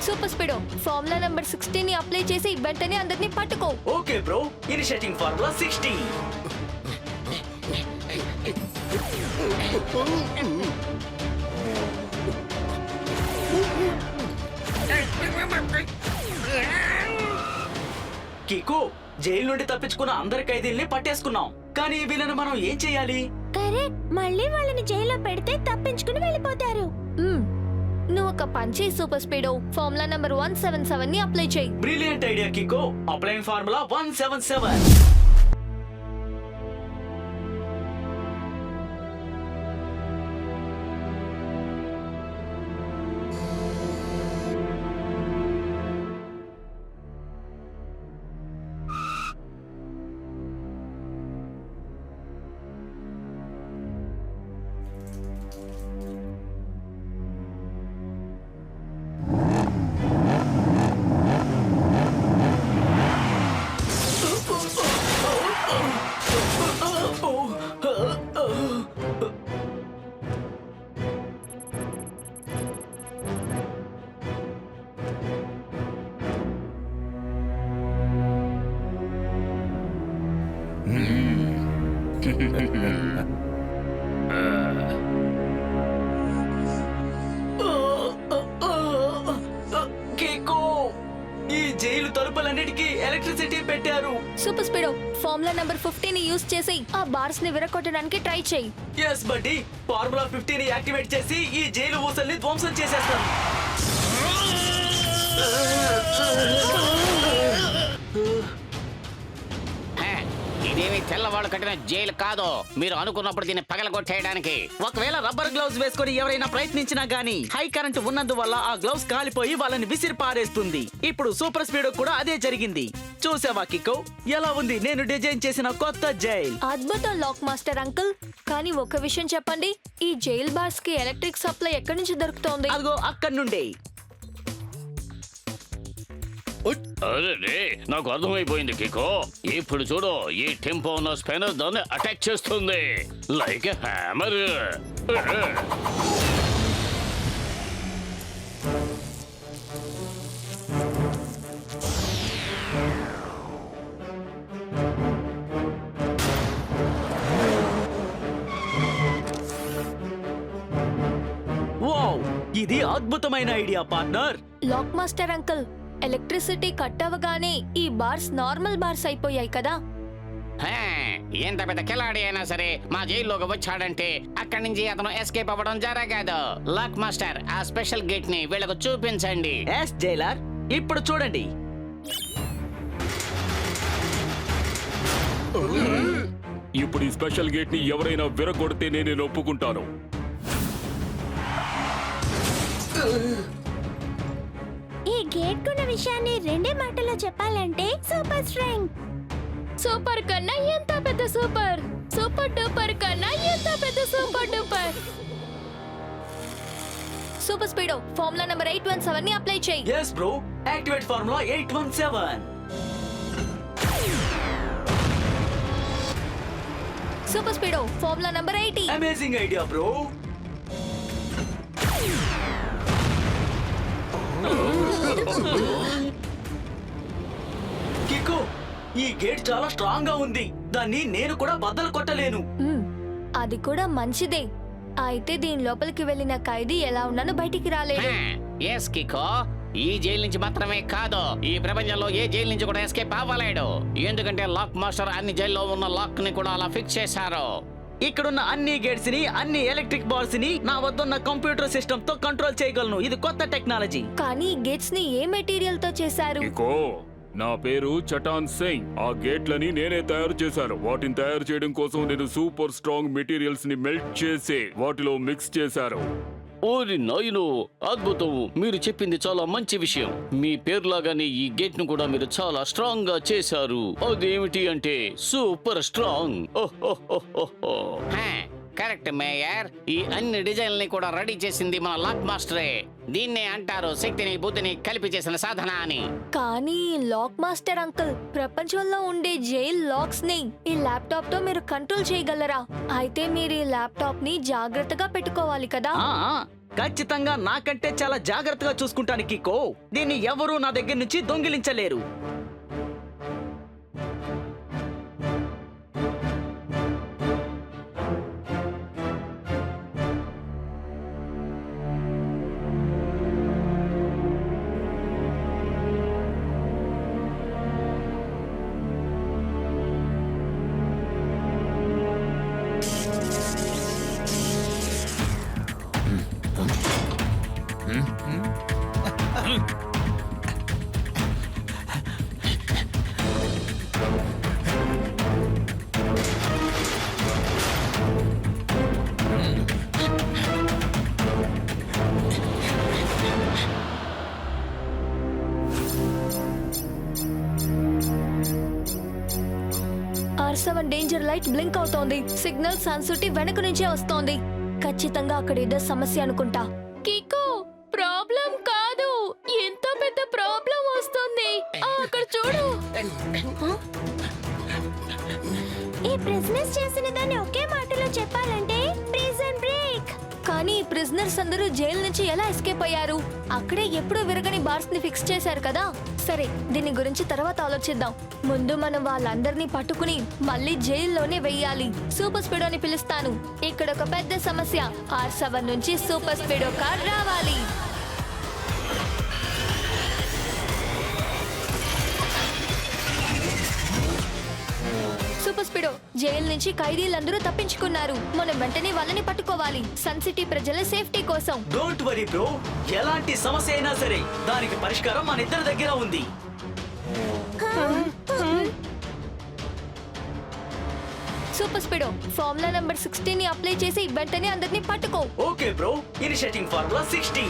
Super speedo formula number 16 ని apply చేసి వెంటనే అందరినీ పట్టుకో. Okay bro, initiating formula 60. కికు, jail నుండి తప్పించుకున్న అందరి ఖైదీల్ని పట్టేసుకున్నాం. కానీ వీళ్ళని మనం ఏం చేయాలి? కరెక్ట్, మళ్ళీ వాళ్ళని జైల్లో పెడితే తప్పించుకుని వెళ్ళిపోతారు. నువ్వు ఒక పంచి సూపర్ స్పీడో ఫార్ములా నంబర్ 177 ని అప్లై చేయి. Brilliant idea కికు. Applying formula 177. ఈ జైలు తలుపులన్నిటికీ ఎలక్ట్రిసిటీ పెట్టారు. సూపర్ స్పీడో ఫార్ములా నంబర్ 50 ని యూజ్ చేసి ఆ బార్స్ ని విరగొట్టడానికి ట్రై చేయి. ఎస్ బడ్డీ, ఫార్ములా 50 ని యాక్టివేట్ చేసి ఈ జైలు ఊసల్ని ధ్వంసం చేసేస్తాను. ఇదేమి తెల్లవాళ్ళు కట్టిన జైలు కాదు. మీరు అనుకున్నప్పుడు దీన్ని పగలగొట్టేయడానికి. ఒకవేళ రబ్బర్ గ్లౌస్ వేసుకొని ఎవరైనా ప్రయత్నించినా గానీ హై కరెంట్ ఉన్నందువల్ల ఆ గ్లౌస్ కాలిపోయి వాళ్ళని విసిరి పారేస్తుంది. ఇప్పుడు సూపర్ స్పీడ్ కూడా అదే జరిగింది. చూసావా కికో, ఎలా ఉంది నేను డిజైన్ చేసిన కొత్త జైల్? అద్భుతం లాక్ మాస్టర్ అంకుల్. కానీ ఒక విషయం చెప్పండి, ఈ జైల్ బార్స్ కి ఎలక్ట్రిక్ సప్లై ఎక్కడి నుంచి దొరుకుతోంది? అదిగో అక్కడి నుండి. అరే, నాకు అర్థమైపోయింది కికో. ఇప్పుడు చూడు, ఈ టెంపో ఉన్న స్పెనర్ దాన్ని అటాక్ చేస్తుంది లైక్ హ్యామర్. వావ్, ఇది అద్భుతమైన idea partner. Lock master uncle, electricity cut అవ్వగానే ఈ బార్స్ నార్మల్ బార్స్ అయిపోయాయి కదా. ఎంత పెద్ద కిలాడి అయినా సరే మా జైల్లోకి వచ్చాడంటే అక్కడి నుంచి అతను ఎస్కేప్ అవ్వడం జరగదు. లాక్ మాస్టర్, ఆ స్పెషల్ గేట్ ని వీళ్ళకు చూపించండి. ఎస్ జైలర్, ఇప్పుడు చూడండి. ఇప్పుడు ఈ స్పెషల్ గేట్ ని ఎవరైనా విరగొడితే నేను ఒప్పుకుంటాను. ఈ గేట్ కున్న విషయాన్ని రెండే మాటల్లో చెప్పాలంటే సూపర్ స్ట్రెంగ్త్. సూపర్ కన్నా ఎంత పెద్ద సూపర్, సూపర్ డూపర్ కన్నా ఎంత పెద్ద super duper. Super speedo formula number 817 ని అప్లై చేయి. Yes bro, activate formula 817. Super speedo formula number 80. Amazing idea bro. కికు, ఈ గేట్ చాలా స్ట్రాంగ్ గా ఉంది. దాన్ని నేను కూడా బద్దలు కొట్టలేను. అది కూడా మంచిదే. అయితే దీని లోపలికి వెళ్ళిన ఖైదీ ఎలా ఉన్నానో బయటికి రాలేడు. ఎస్ కికో, ఈ జైలు నుంచి మాత్రమే కాదు, ఈ ప్రపంచంలో ఏ జైలు నుంచి కూడా ఎస్కేప్ అవ్వలేడు. ఎందుకంటే లాక్ మాస్టర్ అన్ని జైల్లో ఉన్న లాక్ ని కూడా అలా ఫిక్స్ చేశారు. ఇక్కడున్న అన్ని గేట్స్ ని, అన్ని ఎలక్ట్రిక్ బాల్స్ ని నా వద్దున్న కంప్యూటర్ సిస్టమ్ తో కంట్రోల్ చేయగలను. ఇది కొత్త టెక్నాలజీ. కానీ ఈ గేట్స్ ని ఏ మెటీరియల్ తో చేశారు? ఇకో, నా పేరు చటాన్ సింగ్. ఆ గేట్లని నేనే తయారు చేశాను. వాటిని తయారు చేయడం కోసం నేను సూపర్ స్ట్రాంగ్ మెటీరియల్స్ ని మెల్ట్ చేసి వాటిలో మిక్స్ చేశారు. ఓరి నాయనో, అద్భుతం. మీరు చెప్పింది చాలా మంచి విషయం. మీ పేరులాగానే ఈ గేట్ ను కూడా మీరు చాలా స్ట్రాంగ్ గా చేశారు. అదేమిటి అంటే సూపర్ స్ట్రాంగ్. కరెక్ట్ మేయర్, ఈ అన్ని డిజైన్లని కూడా రెడీ చేసింది మన లాక్ మాస్టరే. దీన్నే అంటారు శక్తిని బుద్ధిని కలిపి చేసిన సాధన అని. కానీ లాక్ మాస్టర్ అంకుల్, ప్రపంచంలో ఉండే జైల్ లాక్స్ ని ఈ ల్యాప్టాప్ తో మీరు కంట్రోల్ చేయగలరా? అయితే మీరు ఈ ల్యాప్టాప్ ని జాగ్రత్తగా పెట్టుకోవాలి కదా. ఖచ్చితంగా నాకంటే చాలా జాగ్రత్తగా చూసుకుంటాను కికో. దీన్ని ఎవరూ నా దగ్గర నుంచి దొంగిలించలేరు. R7 డేంజర్ లైట్ బ్లింక్ అవుతోంది. సిగ్నల్ సన్సుటి వెనక నుంచే వస్తోంది. ఖచ్చితంగా అక్కడ ఏదో సమస్య అనుకుంటా. కికో, ప్రాబ్లం కాదు, ఎంత పెద్ద ప్రాబ్లం వస్తుంది. అక్కడ చూడు. ఈ బిజినెస్ చేసిన దాన్ని ఒకే మాటలో చెప్పాలంటే ప్రిజన్ బ్రేక్. కానీ ఈ ప్రిజనర్స్ అందరూ జైలు నుంచి ఎలా ఎస్కేప్ అయ్యారు? అక్కడే ఎప్పుడూ విరగని బార్స్ ని ఫిక్స్ చేశారు కదా. సరే, దీని గురించి తర్వాత ఆలోచిద్దాం. ముందు మనం వాళ్ళందరినీ పట్టుకుని మళ్ళీ జైల్లోనే వెయ్యాలి. సూపర్ స్పీడో అని పిలుస్తాను. ఇక్కడ ఒక పెద్ద సమస్య. R7 నుంచి సూపర్ స్పీడో కార్ రావాలి. సూపర్ స్పీడో, జైలు నుంచి ఖైదీలందరూ తప్పించుకున్నారు. మనం వెంటనే వాళ్ళని పట్టుకోవాలి, సన్ సిటీ ప్రజల సేఫ్టీ కోసం. డోంట్ వరీ బ్రో, ఎలాంటి సమస్య అయినా సరే దానికి పరిష్కారం మన ఇద్దరి దగ్గర ఉంది. సూపర్ స్పీడో, ఫార్ములా నంబర్ 16 ని అప్లై చేసి వెంటనే అందరినీ పట్టుకో. Okay bro, initiating formula 60.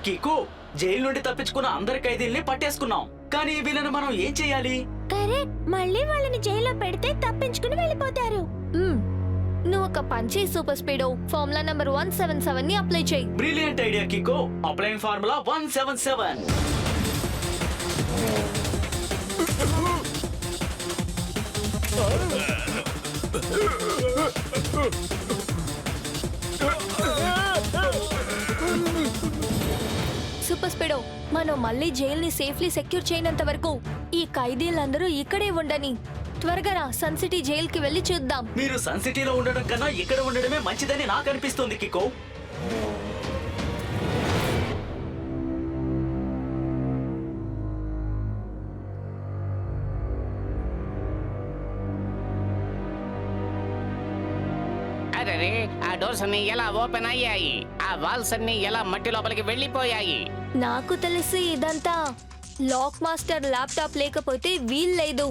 కికు, jail నుండి తప్పించుకున్న అందరి ఖైదీల్ని పట్టేసుకున్నాం. కానీ వీళ్ళని మనం ఏం చేయాలి? కరెక్ట్, మళ్ళీ వాళ్ళని జైల్లో పెడితే తప్పించుకుని వెళ్ళిపోతారు. నువ్వు ఒక పంచి సూపర్ స్పీడో, ఫార్ములా నంబర్ 177 ని అప్లై చేయి. Brilliant idea కికు. Applying formula 177. Super speedo, మనం మళ్ళీ జైల్ని సేఫ్లీ సెక్యూర్ చేయనంత వరకు ఈ ఖైదీలందరూ ఇక్కడే ఉండని. త్వరగా రా, సన్ సిటీ జైల్ కి వెళ్ళి చూద్దాం. మీరు సన్ సిటీలో ఉండడం కన్నా ఇక్కడ ఉండడమే మంచిదని నాకు అనిపిస్తోంది కికో. అరే, ఆ డోర్స్ అన్ని ఎలా ఓపెన్ అయ్యాయి? ఆ వాల్స్ అన్ని ఎలా మట్టి లోపలికి వెళ్ళిపోయాయి? నాకు తెలిసి ఇదంతా లాక్ మాస్టర్ ల్యాప్టాప్ లేకపోతే వీల్లేదు.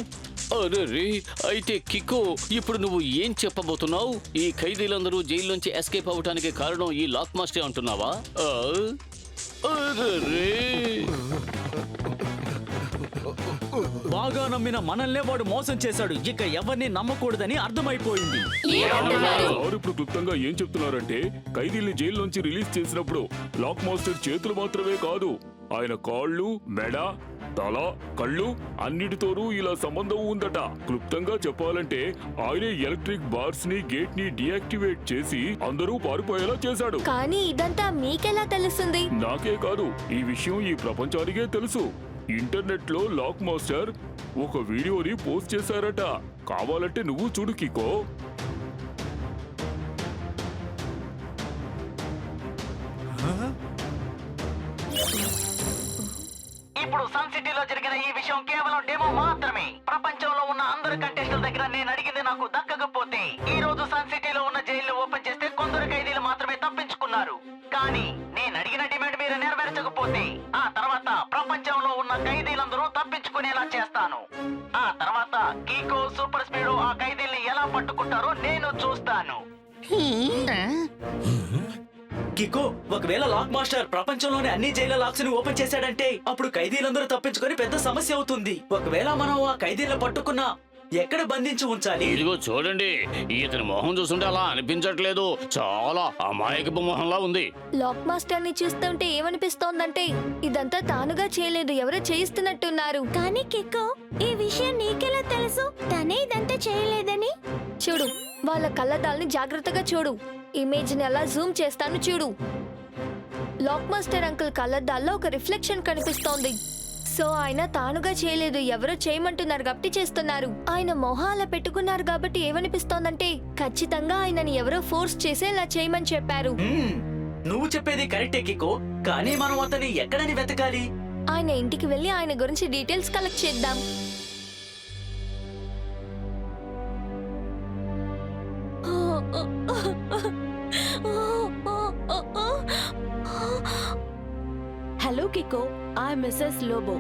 అరే, అయితే కికో, ఇప్పుడు నువ్వు ఏం చెప్పబోతున్నావు? ఈ ఖైదీలందరూ జైల్లోంచి ఎస్కేప్ అవటానికి కారణం ఈ లాక్ మాస్టర్ అంటున్నావా? అరే, బాగా నమ్మిన మనల్నే వాడు మోసం చేశాడు. ఇక ఎవరిని నమ్మకూడదని అర్థమైపోయింది. సార్ ఇప్పుడు క్లుప్తంగా ఏం చెప్తున్నారంటే, ఖైదీల్ని జైల్లోంచి రిలీజ్ చేసినప్పుడు లాక్ మాస్టర్ చేతులు మాత్రమే కాదు, ఆయన కాళ్ళు, మెడ, తల, కళ్ళు అన్నిటితోనూ ఇలా సంబంధం ఉందట. క్లుప్తంగా చెప్పాలంటే ఆయనే ఎలక్ట్రిక్ బార్స్ ని, గేట్ ని డియాక్టివేట్ చేసి అందరూ పారిపోయేలా చేశాడు. కానీ ఇదంతా మీకెలా తెలుస్తుంది? నాకే కాదు, ఈ విషయం ఈ ప్రపంచానికే తెలుసు. ఇంటర్నెట్ లో లాక్ మాస్టర్ ఒక వీడియోని పోస్ట్ చేశారట. కావాలంటే నువ్వు చూడు కికో. ఇప్పుడు సన్ సిటీలో జరిగిన ఈ విషయం కేవలం డెమో మాత్రమే. ప్రపంచంలో ఉన్న అందరు కంటెస్టుల దగ్గర నేను అడిగింది నాకు దక్కకపోతే, ఈ రోజు సన్ సిటీలో ఉన్న జైలు ఓపెన్ చేస్తే కొందరు ఖైదీలు మాత్రమే తప్పించుకున్నారు. కానీ నేను అడిగిన డిమాండ్ మీరు నెరవేర్చకపోతే, ఆ తర్వాత ప్రపంచంలో ఉన్న ఖైదీలందరూ తప్పించుకునేలా చేస్తాను. ఆ తర్వాత కీకో, సూపర్ స్పీడో ఆ ఖైదీల్ని ఎలా పట్టుకుంటారో నేను చూస్తాను. కికో, ఒకవేళ లాక్ మాస్టర్ ప్రపంచంలోని అన్ని జైలు లాక్స్ ని ఓపెన్ చేశాడంటే అప్పుడు ఖైదీలందరూ తప్పించుకొని పెద్ద సమస్య అవుతుంది. ఒకవేళ మనం ఆ ఖైదీలను పట్టుకున్నా ఎక్కడ బంధించి ఉంచాలి? ఇదిగో చూడండి, ఇతని మొహం చూస్తుంటే అలా అనిపించట్లేదు. చాలా అమాయకపు మొహంలా ఉంది. లాక్ మాస్టర్ ని చూస్తుంటే ఏమనిపిస్తోందంటే ఇదంతా తానుగా చేయలేదు, ఎవరో చేయిస్తున్నట్టున్నారు. కానీ కిక్కో, ఈ విషయం నీకెలా తెలుసు తనే ఇదంతా చేయలేదని? చూడు, వాళ్ళ కళ్ళద్దాల్ని జాగ్రత్తగా చూడు. ఇమేజ్ ని అలా జూమ్ చేస్తాను చూడు. లాక్ మాస్టర్ అంకుల్ కళ్ళద్దాల్లో ఒక రిఫ్లెక్షన్ కనిపిస్తోంది. సో ఆయన తానుగా చేయలేదు, ఎవరో చేయమంటున్నారు కాబట్టి చేస్తున్నారు. ఆయన మొహాల పెట్టుకున్నారు కాబట్టి ఏమనిపిస్తోందంటే ఖచ్చితంగా ఆయనని ఎవరో ఫోర్స్ చేసి ఇలా చేయమని చెప్పారు. నువ్వు చెప్పేది కరెక్టే కికో, కానీ మనం అతన్ని ఎక్కడని వెతకాలి? ఆయన ఇంటికి వెళ్ళి ఆయన గురించి డీటెయిల్స్ కలెక్ట్ చేద్దాం. Hello Kiko, I Mrs Lobo,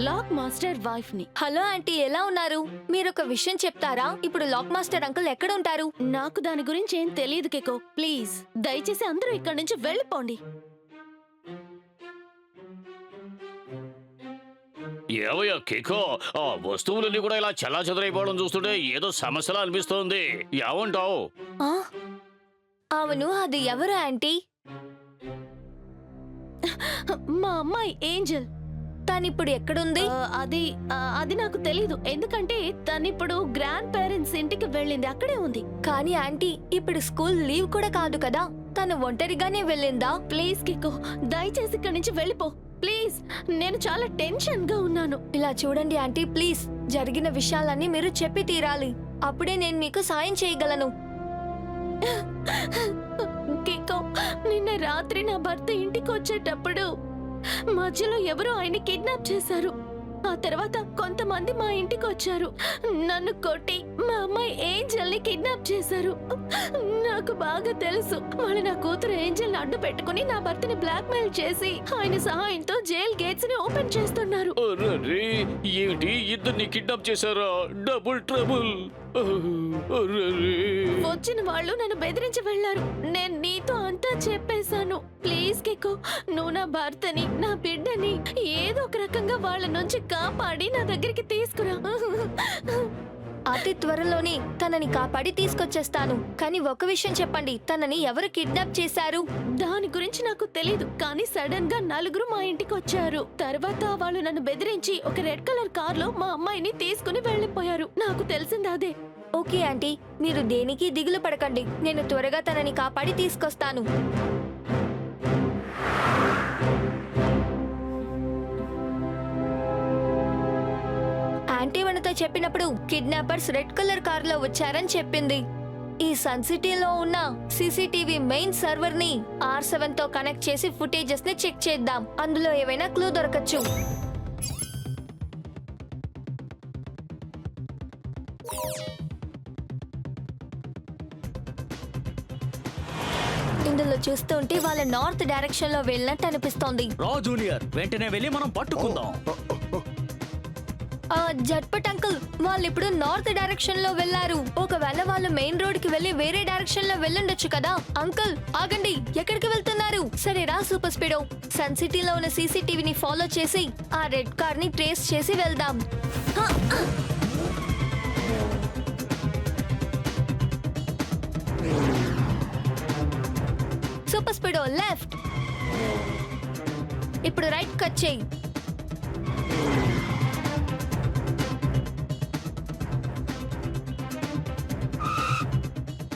lock master wife ని. హలో ఆంటీ, ఎలా ఉన్నారు? మీరు ఒక విషయం చెప్తారా? ఇప్పుడు లాక్ మాస్టర్ అంకుల్ ఎక్కడ ఉంటారు? నాకు దాని గురించి ఏం తెలియదు కికో. ప్లీజ్ దయచేసి అందరూ ఇక్కడి నుంచి వెళ్ళిపోండి. ఏవయ్యా కేకో, ఆ వస్తువులన్నీ కూడా ఇలా చల్లా చెదరైపోవడం చూస్తుంటే ఏదో సమస్యలా అనిపిస్తోంది. ఏమంటావు? ఆ? అవును, అది ఎవరు ఆంటీ? మా అమ్మాయి ఏంజల్. తనిప్పుడు ఎక్కడుంది? అది నాకు తెలీదు, ఎందుకంటే తనిప్పుడు గ్రాండ్ పేరెంట్స్ ఇంటికి వెళ్ళింది, అక్కడే ఉంది. కానీ ఆంటీ, ఇప్పుడు స్కూల్ లీవ్ కూడా కాదు కదా, తను ఒంటరిగానే వెళ్ళిందా? ప్లీజ్ కికో, దయచేసి ఇక్కడి నుంచి వెళ్ళిపో ప్లీజ్. నేను చాలా టెన్షన్ గా ఉన్నాను. ఇలా చూడండి ఆంటీ, ప్లీజ్, జరిగిన విషయాలన్నీ మీరు చెప్పి తీరాలి. అప్పుడే నేను మీకు సాయం చేయగలను. కికో, నిన్న రాత్రి నా భర్త ఇంటికి వచ్చేటప్పుడు మధ్యలో ఎవరో ఆయన కిడ్నాప్ చేశారు. ఆ తర్వాత కొంతమంది మా ఇంటికి వచ్చారు, నన్ను కొట్టి మా అమ్మాయి ఏంజల్ ని కిడ్నాప్ చేశారు. నాకు బాగా తెలుసు, వాళ్ళు నా కూతురు ఏంజల్ అడ్డు పెట్టుకుని నా భర్తని బ్లాక్ మెయిల్ చేసి ఆయన సహాయంతో జైల్ గేట్స్ ని ఓపెన్ చేస్తున్నారు. అర్రరే, ఏమిటి ఇద్దరిని కిడ్నాప్ చేశారా? Double trouble. అర్రరే. వచ్చిన వాళ్ళు నన్ను బెదిరించి వెళ్లారు. నేను నీతో అంతా చెప్పేశాను. ప్లీజ్ కికో, నువ్వు నా భర్తని, నా బిడ్డని ఏదో ఒక రకంగా వాళ్ళ నుంచి కాపాడి నా దగ్గరికి తీసుకురా. అతి త్వరలోనే తనని కాపాడి తీసుకొచ్చేస్తాను. కానీ ఒక విషయం చెప్పండి, తనని ఎవరు కిడ్నాప్ చేశారు? దాని గురించి నాకు తెలీదు, కానీ సడన్ గా నలుగురు మా ఇంటికి వచ్చారు. తర్వాత వాళ్ళు నన్ను బెదిరించి ఒక రెడ్ కలర్ కార్ లో మా అమ్మాయిని తీసుకుని వెళ్లిపోయారు. నాకు తెలిసింది అదే. ఓకే ఆంటీ, మీరు దేనికి దిగులు పడకండి, నేను త్వరగా తనని కాపాడి తీసుకొస్తాను. ఆంటీ మనతో చెప్పినప్పుడు కిడ్నాపర్స్ రెడ్ కలర్ కార్ లో వచ్చారని చెప్పింది. ఈ సన్ సిటీలో ఉన్న సీసీటీవీ మెయిన్ సర్వర్ ని R7 తో కనెక్ట్ చేసి ఫుటేజెస్ ని చెక్ చేద్దాం. అందులో ఏవైనా క్లూ దొరకచ్చు. ఇందులో చూస్తుంటే వాళ్ళ నార్త్ డైరెక్షన్ లో వెళ్ళినట్టు అనిపిస్తోంది. రా జూనియర్, వెంటనే వెళ్ళి మనం పట్టుకుందాం. జట్పట్ అంకుల్, వాళ్ళు ఇప్పుడు నార్త్ డైరెక్షన్ లో వెళ్లారు. ఒకవేళ వాళ్ళు మెయిన్ రోడ్ కి వెళ్లి వేరే డైరెక్షన్ లో వెళ్ళుండొచ్చు కదా. అంకుల్ ఆగండి, ఎక్కడికి వెళ్తున్నారు? సరే రా సూపర్ స్పీడో, సన్ సిటీలో ఉన్న సీసీటీవీని ఫాలో చేసి ఆ రెడ్ కార్ ని ట్రేస్ చేసి వెళ్దాం. సూపర్ స్పీడో లెఫ్ట్, ఇప్పుడు రైట్ కట్ చేయి.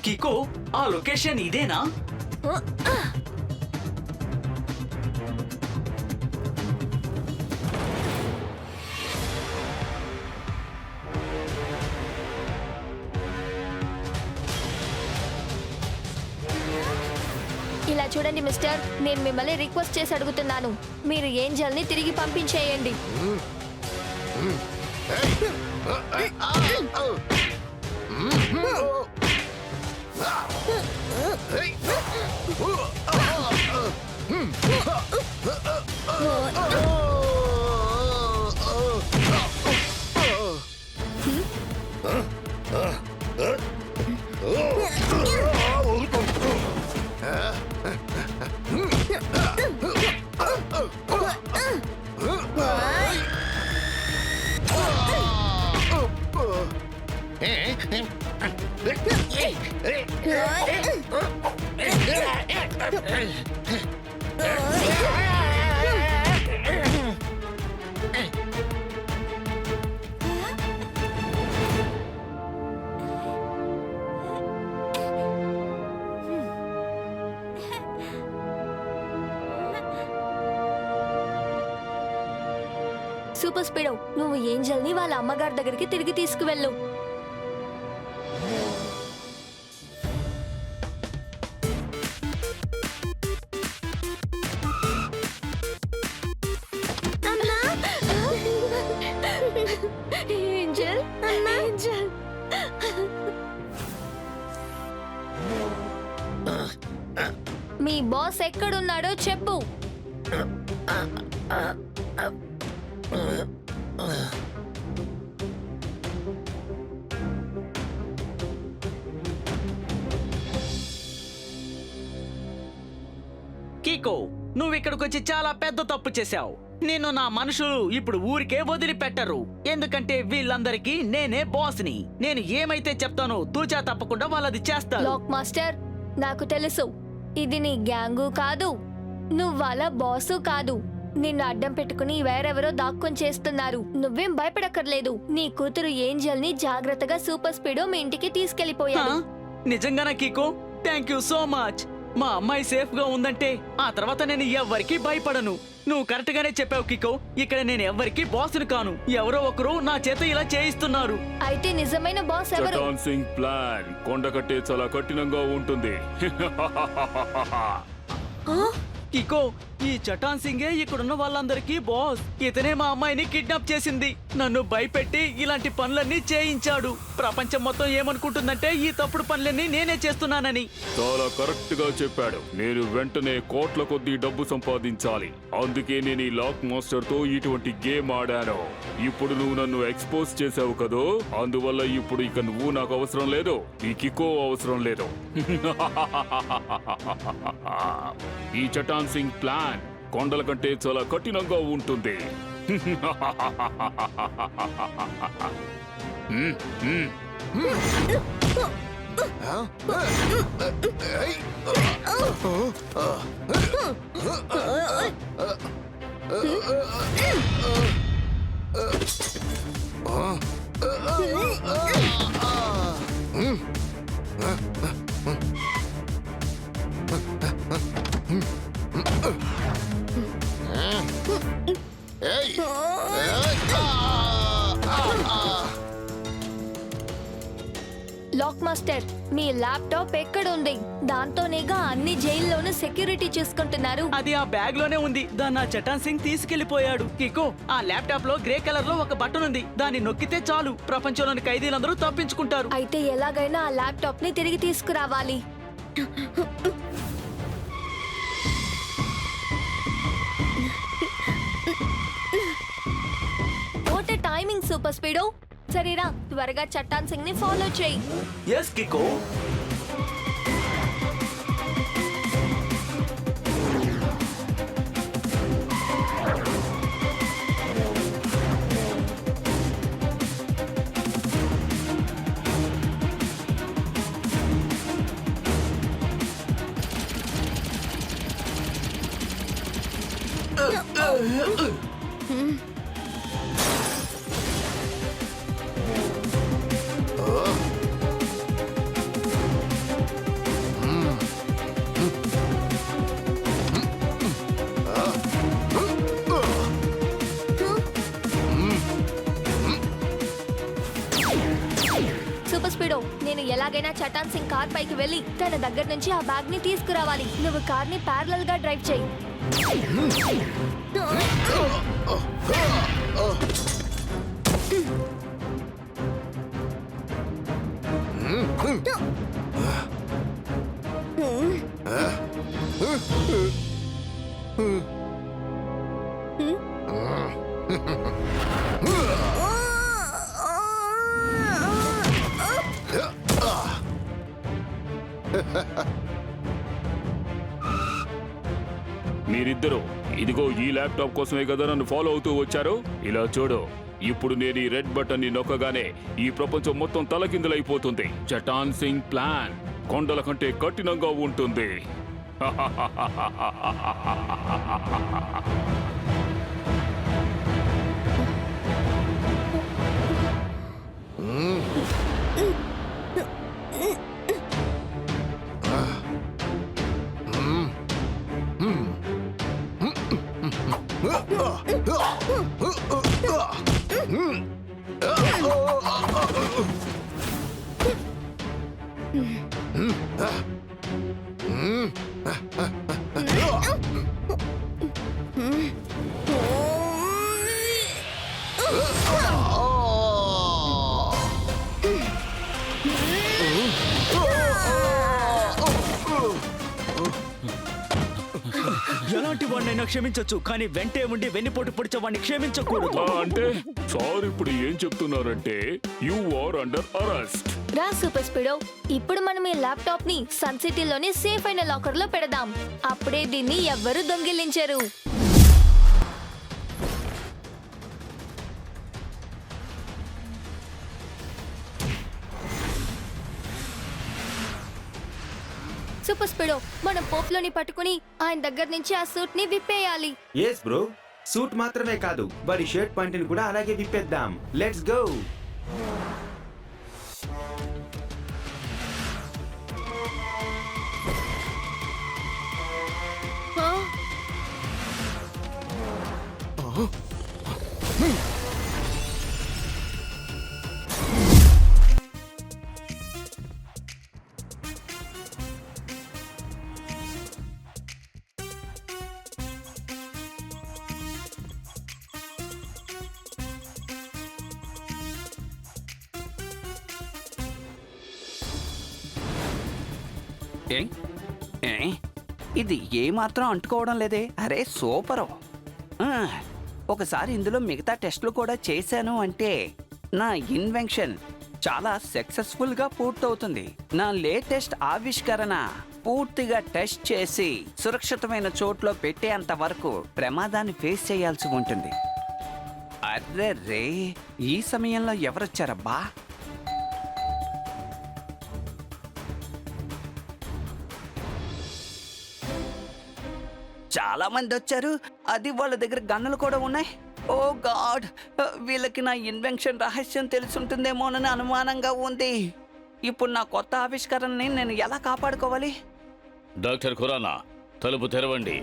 కికో, ఆ లొకేషన్ ఇదేనా? ఇలా చూడండి మిస్టర్, నేను మిమ్మల్ని రిక్వెస్ట్ చేసి అడుగుతున్నాను, మీరు ఏంజల్ ని తిరిగి పంపించేయండి. సూపర్ స్పీడో, నువ్వు ఏంజల్ ని వాళ్ళ అమ్మగారి దగ్గరికి తిరిగి తీసుకువెళ్ళు. Angel, Angel. మీ బాస్ ఎక్కడున్నాడో చెప్పు. కీకో, నువ్వు ఇక్కడికి వచ్చి చాలా పెద్ద తప్పు చేశావు. నేను నా మనుషులు ఇప్పుడు ఊరికే వదిలిపెట్టరు, ఎందుకంటే వీళ్ళందరికీ నేనే బాస్ని. నేను ఏమైతే చెప్తానో తూచా తప్పకుండా వాళ్ళది చేస్తారు. లాక్ మాస్టర్, నాకు తెలుసు ఇది నీ గ్యాంగు కాదు, నువ్వు వాళ్ళ బాసు కాదు. నిన్ను అడ్డం పెట్టుకుని వేరెవరో దాక్కుని చేస్తున్నారు. నువ్వేం భయపడక్కర్లేదు. నీ కూతురు ఏంజల్ ని జాగ్రత్తగా సూపర్ స్పీడో మీ ఇంటికి తీసుకెళ్లిపోయాడు. నిజంగానా Kiko? Thank you so much. మా అమ్మాయి సేఫ్ గా ఉందంటే ఆ తర్వాత నేను ఎవ్వరికి భయపడను. నువ్వు కరెక్ట్ గానే చెప్పావు కికో. ఇక్కడ నేను ఎవ్వరికి బాసును కాను, ఎవరో ఒకరు నా చేత ఇలా చేయిస్తున్నారు. అయితే నిజమైన బాస్ ఎవరు? చటాన్ సింగ్ ప్లాన్ కొండ కట్టే చాలా కఠినంగా ఉంటుంది. కికో, ఈ చటాన్ సింగే ఇక్కడున్న వాళ్ళందరికీ బాస్. ఇతనే మా అమ్మాయిని కిడ్నాప్ చేసింది, నన్ను భయపెట్టి ఇలాంటి పనులన్నీ చేయించాడు. ప్రపంచం మొత్తం ఏమనుకుంటుందంటే ఈ తప్పుడు పనులన్నీ నేనే చేస్తున్నానని. చాలా కరెక్ట్ గా చెప్పాడు. నేను వెంటనే కోట్ల కొద్దీ డబ్బు సంపాదించాలి, అందుకే నేను ఈ లాక్ మాస్టర్ తో ఇటువంటి గేమ్ ఆడాను. ఇప్పుడు నువ్వు నన్ను ఎక్స్పోజ్ చేసావు కదో, అందువల్ల ఇప్పుడు ఇక నువ్వు నాకు అవసరం లేదు, ఈ కికో అవసరం లేదు. ఈ చటాన్ సింగ్ ప్లాన్ కొండల కంటే చాలా కఠినంగా ఉంటుంది. లాక్ మాస్టర్, మీ ల్యాప్టాప్ ఎక్కడుంది? దాంతోనేగా అన్ని జైల్లోనూ సెక్యూరిటీ చూసుకుంటున్నారు. అది ఆ బ్యాగ్ లోనే ఉంది, దాన్ని ఆ చటాన్ సింగ్ తీసుకెళ్లిపోయాడు. కికో, ఆ ల్యాప్టాప్ లో గ్రే కలర్ లో ఒక బటన్ ఉంది, దాన్ని నొక్కితే చాలు ప్రపంచంలోని ఖైదీలందరూ తప్పించుకుంటారు. అయితే ఎలాగైనా ఆ ల్యాప్టాప్ ని తిరిగి తీసుకురావాలి. What a timing super speedo. సరేరా, త్వరగా చట్టాన్ సింగ్ ని ఫాలో చేయి. ఎస్ కికో. సూపర్ స్పీడో, నేను ఎలాగైనా చటాన్ సింగ్ కార్ పైకి వెళ్ళి తన దగ్గర నుంచి ఆ బ్యాగ్ ని తీసుకురావాలి. నువ్వు కార్ ని ప్యారలల్ గా డ్రైవ్ చేయి. మీరిద్దరూ ఇదిగో ఈ ల్యాప్టాప్ కోసమే కదా నన్ను ఫాలో అవుతూ వచ్చారు. ఇలా చూడు, ఇప్పుడు నేను ఈ రెడ్ బటన్ ని నొక్కగానే ఈ ప్రపంచం మొత్తం తలకిందులైపోతుంది. చటాన్ సింగ్ ప్లాన్ కొండల కంటే కఠినంగా ఉంటుంది. ఎలాంటి వాడినైనా క్షమించొచ్చు, కానీ వెంటే ఉండి వెన్నుపోటు పొడిచే వాడిని క్షమించకూడదు. అంటే సార్ ఇప్పుడు ఏం చెప్తున్నారంటే యు ఆర్ అండర్ అరెస్ట్. రా సూపర్ స్పీడో, ఇప్పుడు మనం ఈ ల్యాప్టాప్ ని సన్ సిటీలోని సేఫ్ అయిన లాకర్ లో పెడదాం. అప్పుడే దీన్ని ఎవ్వరూ దొంగిలించరు. సూపర్ స్పీడో, మనం పోప్లోని పట్టుకుని ఆయన దగ్గర నుంచి ఆ సూట్ ని విప్పేయాలి. ఎస్ బ్రో, సూట్ మాత్రమే కాదు వారి షర్ట్ ప్యాంటుని కూడా అలాగే విప్పేద్దాం. Let's go. ఇది ఏమాత్రం అంటుకోవడం లేదే. అరే సూపరు. ఒకసారి ఇందులో మిగతా టెస్టులు కూడా చేశాను అంటే నా ఇన్వెన్షన్ చాలా సక్సెస్ఫుల్ గా పూర్తవుతుంది. నా లేటెస్ట్ ఆవిష్కరణ పూర్తిగా టెస్ట్ చేసి సురక్షితమైన చోట్లో పెట్టేంత వరకు ప్రమాదాన్ని ఫేస్ చేయాల్సి ఉంటుంది. అర్రే రే, ఈ సమయంలో ఎవరొచ్చారబ్బా? చాలా మంది వచ్చారు. అది వాళ్ళ దగ్గర గన్నులు కూడా ఉన్నాయి. ఓ గాడ్, వీళ్ళకి నా ఇన్వెన్షన్ రహస్యం తెలుసుంటుందేమోనని అనుమానంగా ఉంది. ఇప్పుడు నా కొత్త ఆవిష్కరణని నేను ఎలా కాపాడుకోవాలి? డాక్టర్ ఖురానా, తలుపు తెరవండి.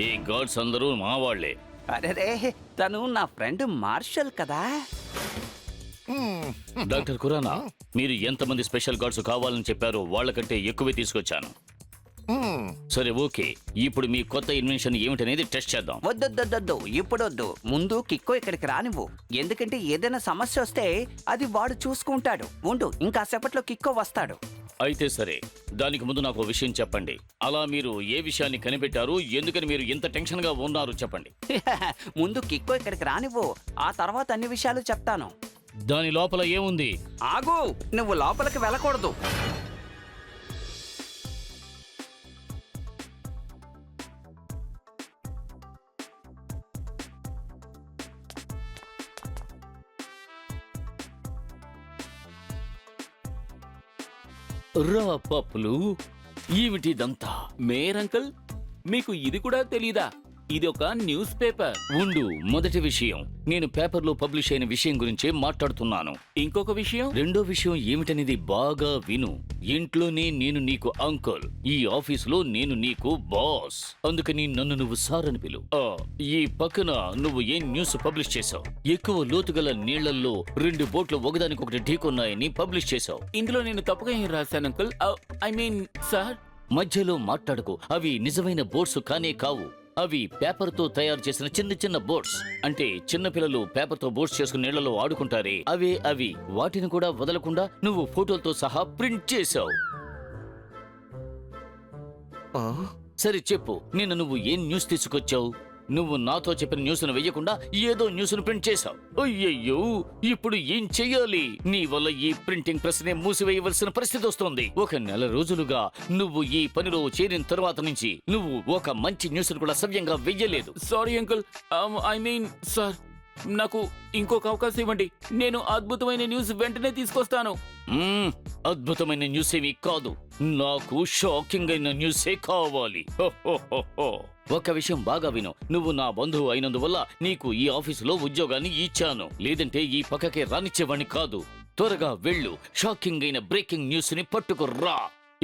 ఈ గార్డ్స్ అందరూ మా వాళ్లే. అరే, తను నా ఫ్రెండ్ మార్షల్ కదా. డాక్టర్ ఖురానా, మీరు ఎంతమంది స్పెషల్ గార్డ్స్ కావాలని చెప్పారో వాళ్ళకంటే ఎక్కువే తీసుకొచ్చాను. సరే ఓకే, ఇప్పుడు మీ కొత్త ఇన్వెన్షన్ ఏమిటనేది టెస్ట్ చేద్దాం. వద్దొద్దొద్దు, ఇప్పుడొద్దు. ముందు కిక్కో ఇక్కడికి రానివ్వు. ఎందుకంటే ఏదైనా సమస్య వస్తే అది వాడు చూసుకుంటాడు. ఉండు, ఇంకా సేపట్లో కిక్కో వస్తాడు. అయితే సరే, దానికి ముందు నాకు విషయం చెప్పండి. అలా మీరు ఏ విషయాన్ని కనిపెట్టారు, ఎందుకని మీరు ఇంత టెన్షన్ గా ఉన్నారు చెప్పండి. ముందు కిక్కో ఇక్కడికి రానివ్వు, ఆ తర్వాత అన్ని విషయాలు చెప్తాను. దాని లోపల ఏముంది? ఆగు, నువ్వు లోపలికి వెళ్ళకూడదు. రా పప్పులు, ఏమిటిదంతా? మేయర్ అంకుల్, మీకు ఇది కూడా తెలీదా? ఇది ఒక న్యూస్ పేపర్. ఉండు, మొదటి విషయం నేను పేపర్లో పబ్లిష్ అయిన విషయం గురించే మాట్లాడుతున్నాను. ఇంకొక విషయం, రెండో విషయం ఏమిటనేది బాగా విను. ఇంట్లోనే నేను నీకు అంకుల్, ఈ ఆఫీసులో నేను నీకు బాస్. అందుకని నన్ను నువ్వు సార్ అని పిలు. ఈ పక్కన నువ్వు ఏం న్యూస్ పబ్లిష్ చేశావు? ఎక్కువ లోతుగల నీళ్లలో 2 బోట్లు ఒకదానికొకటి ఢీకొన్నాయని పబ్లిష్ చేశావు. ఇందులో నేను తప్పుగా ఏం రాశాను అంకుల్? I mean sir. మధ్యలో మాట్లాడుకో. అవి నిజమైన బోట్స్ కానే కావు. అవి పేపర్ తో తయారు చేసిన చిన్న చిన్న బోట్స్. అంటే చిన్నపిల్లలు పేపర్ తో బోట్స్ చేసుకుని నీళ్లలో ఆడుకుంటారే, అవి. వాటిని కూడా వదలకుండా నువ్వు ఫోటోలతో సహా ప్రింట్ చేశావు. సరే చెప్పు, నిన్న నువ్వు ఏం న్యూస్ తీసుకొచ్చావు? నువ్వు నాతో చెప్పిన న్యూస్ను వెయ్యకుండా ఏదో న్యూస్ను ప్రింట్ చేశావు. అయ్యయ్యో, ఇప్పుడు ఏం చెయ్యాలి? నీ వల్ల ఈ ప్రింటింగ్ ప్రెస్ నే మూసివేయవలసిన పరిస్థితి వస్తోంది. 1 నెల రోజులుగా నువ్వు ఈ పనిలో చేరిన తర్వాత నుంచి నువ్వు ఒక మంచి న్యూస్ను కూడా సవ్యంగా వెయ్యలేదు. Sorry uncle. I mean sir, నాకు ఇంకొక అవకాశం ఇవ్వండి. నేను అద్భుతమైన న్యూస్ వెంటనే తీసుకొస్తాను. అద్భుతమైన న్యూస్ ఏమీ కాదు, నాకు షాకింగ్ అయిన న్యూసే కావాలి. ఒక విషయం బాగా విను. నువ్వు నా బంధువు అయినందువల్ల నీకు ఈ ఆఫీసులో ఉద్యోగాన్ని ఇచ్చాను, లేదంటే ఈ పక్కకే రానిచ్చేవాణ్ణి కాదు. త్వరగా వెళ్ళు, షాకింగ్ అయిన బ్రేకింగ్ న్యూస్ ని పట్టుకురా.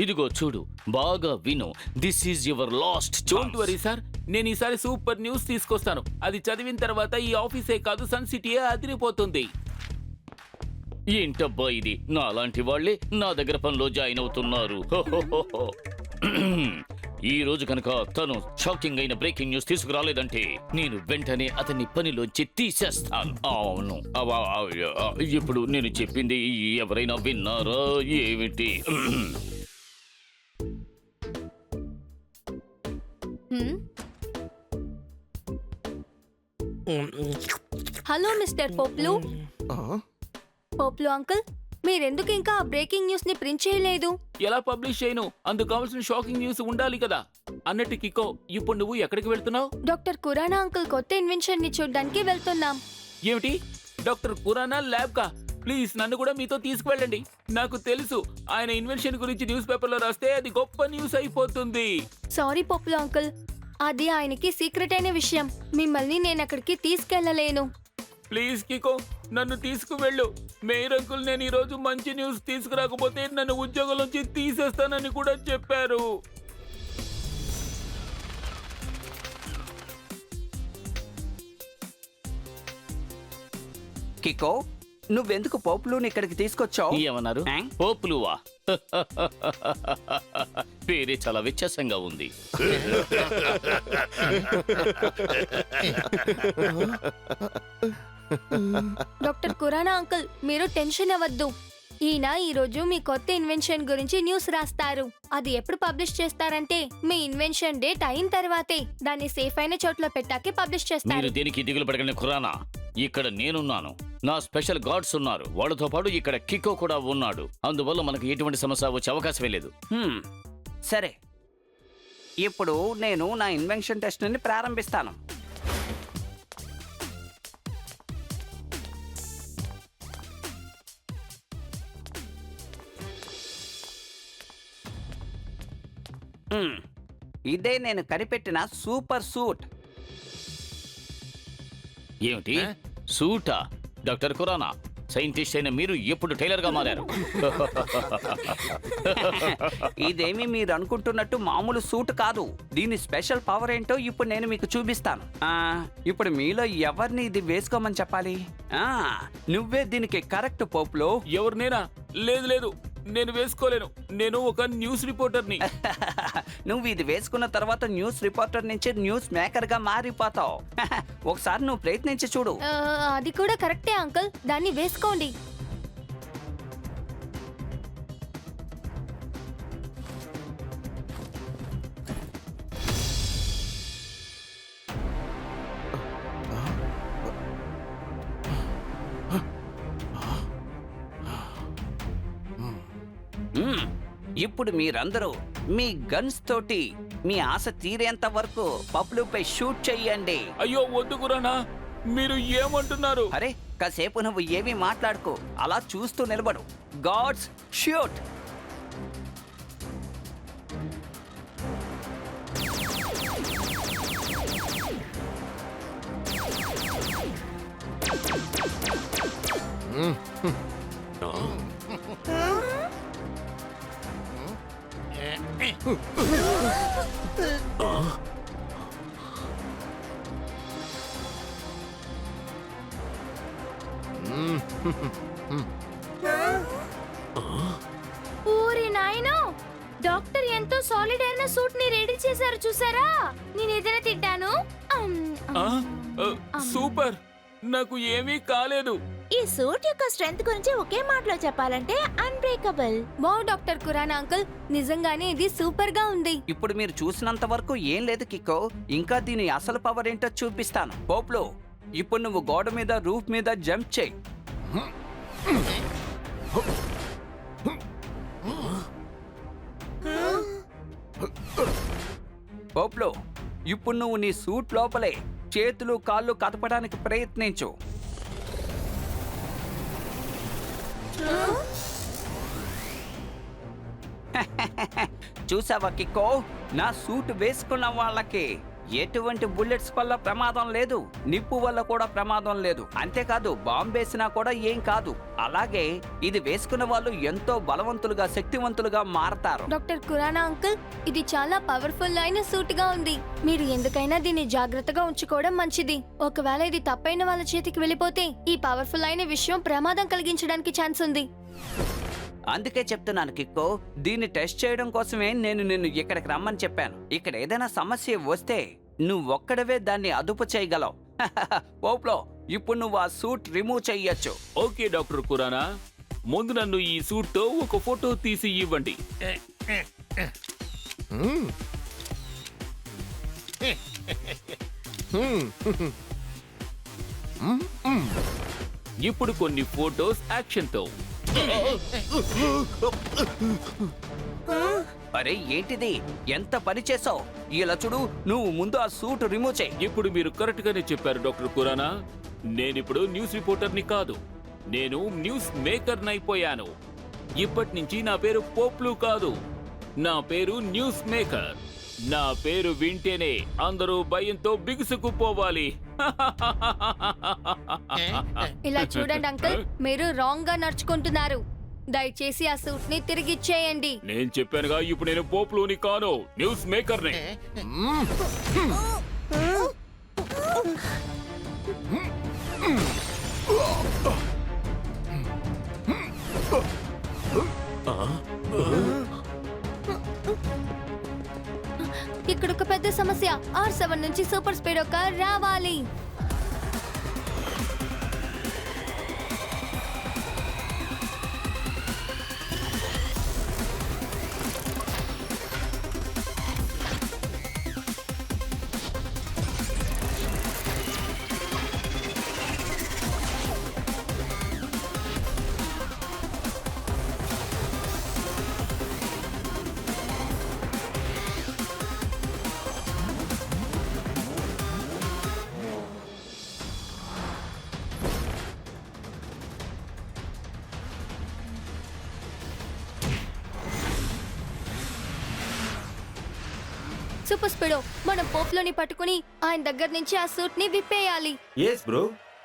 ఇదిగో చూడు, బాగా విను. This is your last. Don't worry sir, నేను ఈసారి సూపర్ న్యూస్ తీసుకొస్తాను. అది చదివిన తర్వాత ఈ ఆఫీసే కాదు, సన్ సిటీయే అదిరిపోతుంది. ఏంటబ్బా ఇది? నా లాంటి వాళ్లే నా దగ్గర పనిలో జాయిన్ అవుతున్నారు. ఈ రోజు కనుక తను షాకింగ్ అయిన బ్రేకింగ్ న్యూస్ తీసుకురాలేదంటే నేను వెంటనే అతన్ని పనిలోంచి తీసేస్తాను. అవును, ఇప్పుడు నేను చెప్పింది ఎవరైనా విన్నారా ఏమిటి? Hmm? Hello mister Poplu. Poplu uncle, మీరెందుకు ఇంకా ఆ బ్రేకింగ్ న్యూస్ ని ప్రింట్ చేయలేదు? ఎలా పబ్లిష్ చేయను? అందుకు కావాల్సిన షాకింగ్ న్యూస్ ఉండాలి కదా. అన్నట్టు కికో, ఇప్పుడు నువ్వు ఎక్కడికి వెళ్తున్నావు? డాక్టర్ కురానా అంకుల్ కొత్త ఇన్వెన్షన్ ని చూడ్డానికి వెళ్తున్నాం. ఏమిటి? డాక్టర్ కురానా ల్యాబ్ కా? ప్లీజ్ నన్ను కూడా మీతో తీసుకువెళ్ళండి. నాకు తెలుసు ఆయన ఇన్వెన్షన్ గురించి న్యూస్ పేపర్లో రాస్తే అది గొప్ప న్యూస్ అయిపోతుంది. సారీ పోప్లు అంకుల్, అది ఆయనకి సీక్రెట్ అయిన విషయం. మిమ్మల్ని నేను అక్కడికి తీసుకెళ్లలేను. ప్లీజ్ కికో, నన్ను తీసుకువెళ్ళు. మేయర్ అంకుల్ నేను ఈ రోజు మంచి న్యూస్ తీసుకురాకపోతే నన్ను ఉద్యోగం నుంచి తీసేస్తానని కూడా చెప్పారు. కికో, నువ్వెందుకు పోపులుని ఇక్కడికి తీసుకొచ్చావు? ఏమన్నారు? పోపులువా? పేరే చాలా వ్యత్యాసంగా ఉంది. డాక్టర్ కురానా అంకుల్, మీరు టెన్షన్ అవ్వద్దు. ఈయన ఈ రోజు మీ కొత్త ఇన్వెన్షన్ గురించి న్యూస్ రాస్తారు. అది ఎప్పుడు పబ్లిష్ చేస్తారంటే మీ ఇన్వెన్షన్ డేట్ అయిన తర్వాతే. దాన్ని సేఫ్ అయిన చోట్ల పెట్టాకే పబ్లిష్ మీరు చేస్తారు. దేనికి దిగులు పడగలని ఖురానా, ఇక్కడ నేనున్నాను. నా స్పెషల్ గార్డ్స్ ఉన్నారు. వాళ్ళతో పాటు ఇక్కడ కికో కూడా ఉన్నాడు. అందువల్ల మనకు ఎటువంటి సమస్య వచ్చే అవకాశమే లేదు. సరే, ఇప్పుడు నేను నా ఇన్వెన్షన్ టెస్ట్ ని ప్రారంభిస్తాను. ఇదే నేను కనిపెట్టిన సూపర్ సూట్. ఏమిటి? సూటా? డాక్టర్ ఖురానా, సైంటిస్ట్ అయిన మీరు ఎప్పుడు టైలర్ గా మారారు? ఇదేమి మీరు అనుకుంటున్నట్టు మామూలు సూట్ కాదు. దీని స్పెషల్ పవర్ ఏంటో ఇప్పుడు నేను మీకు చూపిస్తాను. ఇప్పుడు మీలో ఎవరిని ఇది వేసుకోమని చెప్పాలి? నువ్వే దీనికి కరెక్ట్ పోపులో. ఎవరు? నేనా? లేదు లేదు, నేను వేసుకోలేను. నేను ఒక న్యూస్ రిపోర్టర్ని. నువ్వు ఇది వేసుకున్న తర్వాత న్యూస్ రిపోర్టర్ నుంచి న్యూస్ మేకర్ గా మారిపోతావు. ఒకసారి నువ్వు ప్రయత్నించి చూడు. అది కూడా కరెక్టే అంకుల్, దాన్ని వేసుకోండి. ఇప్పుడు మీరందరూ మీ గన్స్ తోటి మీ ఆశ తీరేంత వరకు పప్పులపై షూట్ చెయ్యండి. అయ్యో వద్దు కురానా, మీరు ఏమంటున్నారు? అరే, కాసేపు నువ్వు ఏమీ మాట్లాడుకో, అలా చూస్తూ నిలబడు. గాడ్స్ షూట్. ఊరి నాయనో, డాక్టర్ ఎంతో సాలిడ్ అయిన సూట్ ని రెడీ చేశారు చూసారా? నేను ఏదైనా తింటాను. సూపర్, నాకు ఏమీ కాలేదు. ఈ సూట్ యొక్క స్ట్రెంగ్త్ గురించి ఒకే మాటలో చెప్పాలంటే unbreakable. Wow doctor Khurana uncle, నిజంగానే ఇది సూపర్ గా ఉంది. ఇప్పుడు మీరు చూసినంత వరకు ఏం లేదు కిక్కో, ఇంకా దీని అసలు పవర్ ఏంటో చూపిస్తాను. పోప్లో, ఇప్పుడు నువ్వు గోడ మీద రూఫ్ మీద జంప్ చేయి. పోప్లో, ఇప్పుడు నువ్వు నీ సూట్ లోపలే చేతులు కాళ్ళు కదపడానికి ప్రయత్నించు. చూసావా కిక్కో, నా సూట్ వేసుకున్న వాళ్ళకి ఎటువంటి బుల్లెట్స్ వల్ల ప్రమాదం లేదు, నిప్పు వల్ల కూడా ప్రమాదం లేదు. అంతేకాదు బాంబు వేసినా కూడా ఏం కాదు. అలాగే ఇది వేసుకున్న వాళ్ళు ఎంతో బలవంతులుగా, శక్తివంతులుగా మారతారు. డాక్టర్ కురానా అంకుల్, ఇది చాలా పవర్ఫుల్ అయిన సూట్ గా ఉంది. మీరు ఎందుకైనా దీన్ని జాగ్రత్తగా ఉంచుకోవడం మంచిది. ఒకవేళ ఇది తప్పైన వాళ్ళ చేతికి వెళ్ళిపోతే ఈ పవర్ఫుల్ అయిన విషయం ప్రమాదం కలిగించడానికి ఛాన్స్ ఉంది. అందుకే చెప్తున్నాను కిక్కో, దీన్ని టెస్ట్ చేయడం కోసమే నేను నిన్ను ఇక్కడికి రమ్మని చెప్పాను. ఇక్కడ ఏదైనా సమస్య వస్తే నువ్వొక్కడవే దాన్ని అదుపు చేయగలవు. పోప్లో ఇప్పుడు నువ్వు ఆ సూట్ రిమూవ్ చెయ్యొచ్చు. ఓకే డాక్టర్ కురానా, ముందు నన్ను ఈ సూట్ తో ఒక ఫోటో తీసి ఇవ్వండి. ఇప్పుడు కొన్ని ఫోటోస్ యాక్షన్ తో. అరే ఏంటిది, ఎంత పని చేసావు? ఇలా చూడు, నువ్వు ముందు ఆ సూట్ రిమూవ్ చేయి. ఇప్పుడు మీరు కరెక్ట్ గానే చెప్పారు డాక్టర్ కురానా. నేనిప్పుడు న్యూస్ రిపోర్టర్ని కాదు, నేను న్యూస్ మేకర్ని అయిపోయాను. ఇప్పటి నుంచి నా పేరు పోప్లు కాదు, నా పేరు న్యూస్ మేకర్. నా పేరు వింటేనే అందరూ భయంతో బిగుసుకుపోవాలి. ఇలా చూడండి అంకుల్, మీరు రాంగ్ గా నడుచుకుంటున్నారు. దయచేసి ఆ సూట్ ని తిరిగిచ్చేయండి. నేను చెప్పానుగా, ఇప్పుడు నేను పోప్లుని కాను, న్యూస్ మేకర్ని. ఇక్కడ ఒక పెద్ద సమస్య. R7 నుంచి సూపర్ స్పీడ్ కార్ రావాలి. సూపర్ స్పీడో, మనం పోప్లోని పట్టుకుని ఆయన దగ్గర నుంచి ఆ సూట్ ని విప్పేయాలి. ఎస్ బ్రో,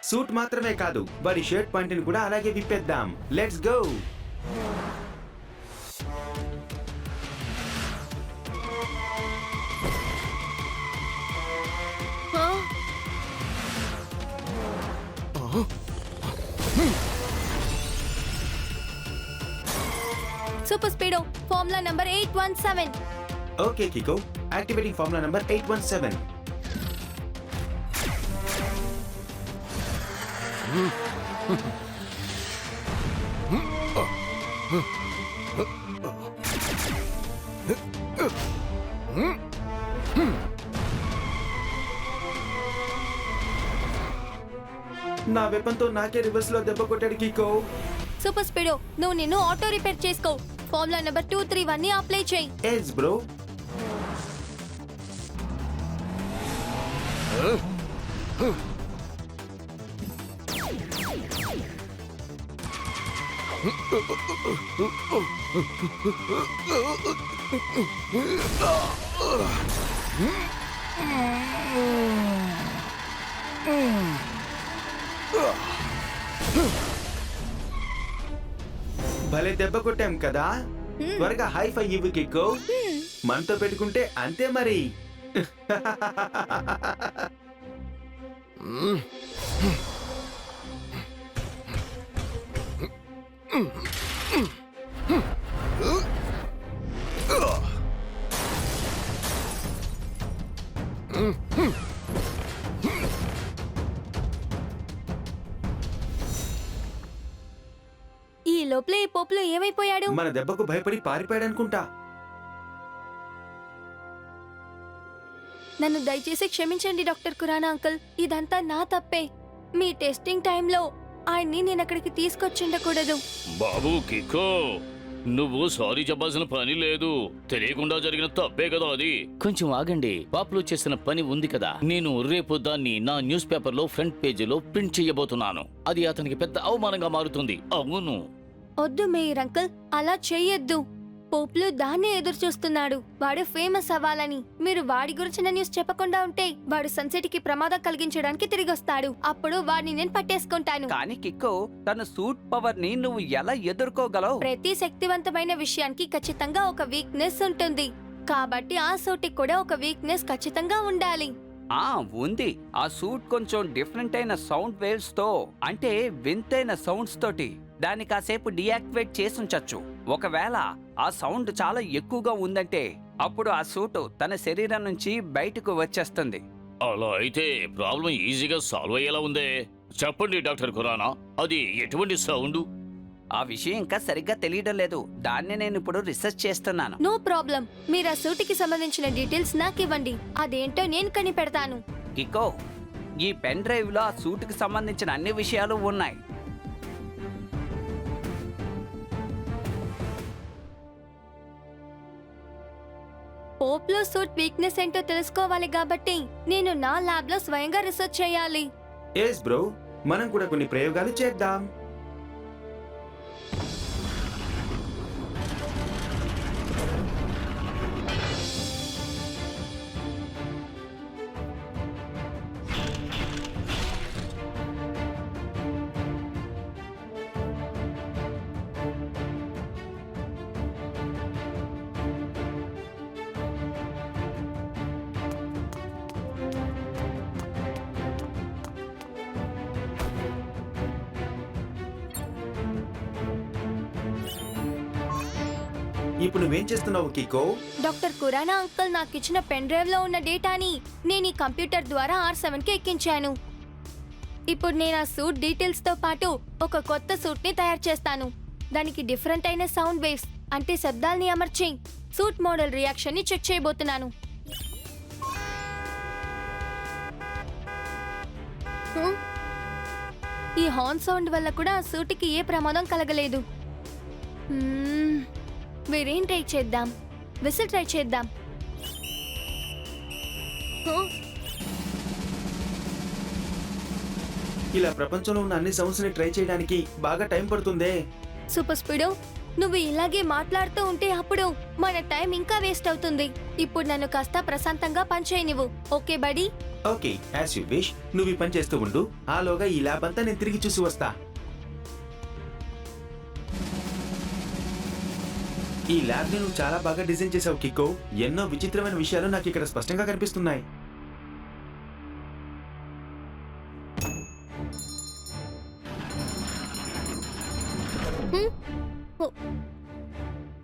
సూట్ మాత్రమే కాదు వాడి షర్ట్ పాయింట్ ని కూడా అలాగే విప్పేద్దాం. Let's go. Super speedo, formula number 817. Okay Kiko, activating formula number 817. నా వెపన్తో నాకే రివర్స్ లో దెబ్బ కొట్టాడు కికో. సూపర్ స్పీడో, నువ్వు నిన్ను ఆటో రిపేర్ చేసుకో. ఫార్ములా నంబర్ 231 ని అప్లై చేయి. Yes bro. భలే దెబ్బ కొట్టాం కదా. త్వరగా హై ఫై ఇవ్వు కిక్కో. మనతో పెట్టుకుంటే అంతే మరి. ఈ లోపలే ఈ పోపులో ఏమైపోయాడు? మన దెబ్బకు భయపడి పారిపోయాడు అనుకుంటా. నన్ను దయచేసి క్షమించండి డాక్టర్ కురానా అంకుల్, ఇదంతా నా తప్పే. మీ టెస్టింగ్ టైంలో ఆయన్ని నేను అక్కడికి తీసుకొచ్చిండకూడదు. బాబు కిక్కో, నువ్వు సారీ చెప్పాల్సిన పని లేదు. తెలియకుండా జరిగిన తప్పే కదా అది. కొంచెం ఆగండి, పాపులో చేసిన పని ఉంది కదా. నేను రేపు దాన్ని నా న్యూస్ పేపర్ లో ఫ్రంట్ పేజీలో ప్రింట్ చేయబోతున్నాను. అది అతనికి పెద్ద అవమానంగా మారుతుంది. అవును. వద్దు మేయర్ అంకుల్, అలా చెయ్యొద్దు. పోప్లు దాన్నే ఎదురు చూస్తున్నాడు. వాడు ఫేమస్ అవ్వాలని. మీరు వాడి గురించిన న్యూస్ చెప్పకుండా ఉంటే వాడు సన్సెట్ కి ప్రమాదం కలిగించడానికి తిరిగి వస్తాడు. అప్పుడు వాడిని నేను పట్టేసుకుంటాను. కానీ కిక్కో, తన సూట్ పవర్ ని నువ్వు ఎలా ఎదుర్కోగలవు? ప్రతి శక్తివంతమైన విషయానికి ఖచ్చితంగా ఒక వీక్నెస్ ఉంటుంది. కాబట్టి ఆ సూటికి కూడా ఒక వీక్నెస్ ఖచ్చితంగా ఉండాలి. ఉంది. ఆ సూట్ కొంచెం డిఫరెంట్ అయిన సౌండ్ వేవ్స్ తో, అంటే వింతైన సౌండ్స్ తోటి దాన్ని కాసేపు డియాక్టివేట్ చేసి ఉంచొచ్చు. ఒకవేళ ఆ సౌండ్ చాలా ఎక్కువగా ఉందంటే అప్పుడు ఆ సూట్ తన శరీరం నుంచి బయటకు వచ్చేస్తుంది. అలా అయితే ప్రాబ్లం ఈజీగా సాల్వ్ అయ్యేలా ఉందే. చెప్పండి డాక్టర్ ఖురానా, అది ఎటువంటి సౌండ్? ఆ విషయం ఇంకా సరిగ్గా తెలియడం లేదు. దాన్ని నేను ఇప్పుడు రీసెర్చ్ చేస్తున్నాను. No problem. మీరు ఆ సూట్కి సంబంధించిన డీటెయిల్స్ నాకు ఇవ్వండి. అదేంటో నేను కనిపెడతాను. కికో, ఈ పెన్ డ్రైవ్ లో ఆ సూట్కి సంబంధించిన అన్ని విషయాలు ఉన్నాయి. పోప్లో సూట్ వీక్నెస్ ఏంటో తెలుసుకోవాలి కాబట్టి నేను నా ల్యాబ్ లో స్వయంగా రీసెర్చ్ చేయాలి. ఎస్ బ్రో, మనం కూడా కొన్ని ప్రయోగాలు చేద్దాం. ఇప్పుడు నువ్వేం చేస్తున్నావు కికో? డాక్టర్ ఖురానా అంకుల్ నాకు ఇచ్చిన పెన్ డ్రైవ్ లో ఉన్న డేటాని నేను ఈ కంప్యూటర్ ద్వారా R7కి ఎక్కించాను. ఇప్పుడు నేను ఆ సూట్ డీటెయిల్స్ తో పాటు ఒక కొత్త సూట్ ని తయారు చేస్తాను. దానికి డిఫరెంట్ అయిన సౌండ్ వేవ్స్, అంటే శబ్దాల్ని అమర్చి సూట్ మోడల్ రియాక్షన్ ని చెక్ చేయబోతున్నాను. ఈ హార్న్ సౌండ్ వల్ల కూడా ఆ సూట్కి ఏ ప్రమాదం కలగలేదు. వేరేం ట్రై చేద్దాం. విసిల్ ట్రై చేద్దాం. ఇలా ప్రపంచంలో ఉన్న అన్ని సౌండ్స్ ని ట్రై చేయడానికి బాగా టైం పడుతుందే. సూపర్ స్పీడో, నువ్వు ఇలాగే మాట్లాడుతూ ఉంటే అప్పుడు మన టైం ఇంకా వేస్ట్ అవుతుంది. ఇప్పుడు నన్ను కాస్త ప్రశాంతంగా పనిచేయనివ్వు. Okay buddy? Okay, as you wish. నువ్వు ఈ పని చేస్తూ ఉండు. ఆలోగా ఈ ల్యాబ్ అంతా నేను తిరిగి చూసి వస్తా. ఈ ల్యాబ్ ని నువ్వు చాలా బాగా డిజైన్ చేసావు కికో. ఎన్నో విచిత్రమైన విషయాలు నాకు ఇక్కడ స్పష్టంగా కనిపిస్తున్నాయి.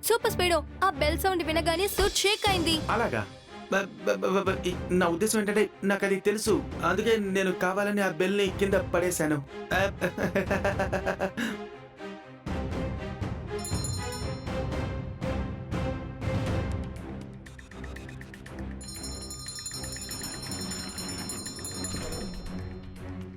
సూపర్ స్పీడో, ఆ బెల్ సౌండ్ వినగానే సూట్ షేక్ అయింది. అలాగా? నా ఉద్దేశం ఏంటంటే నాకు అది తెలుసు, అందుకే నేను కావాలని ఆ బెల్ ని కింద పడేశాను.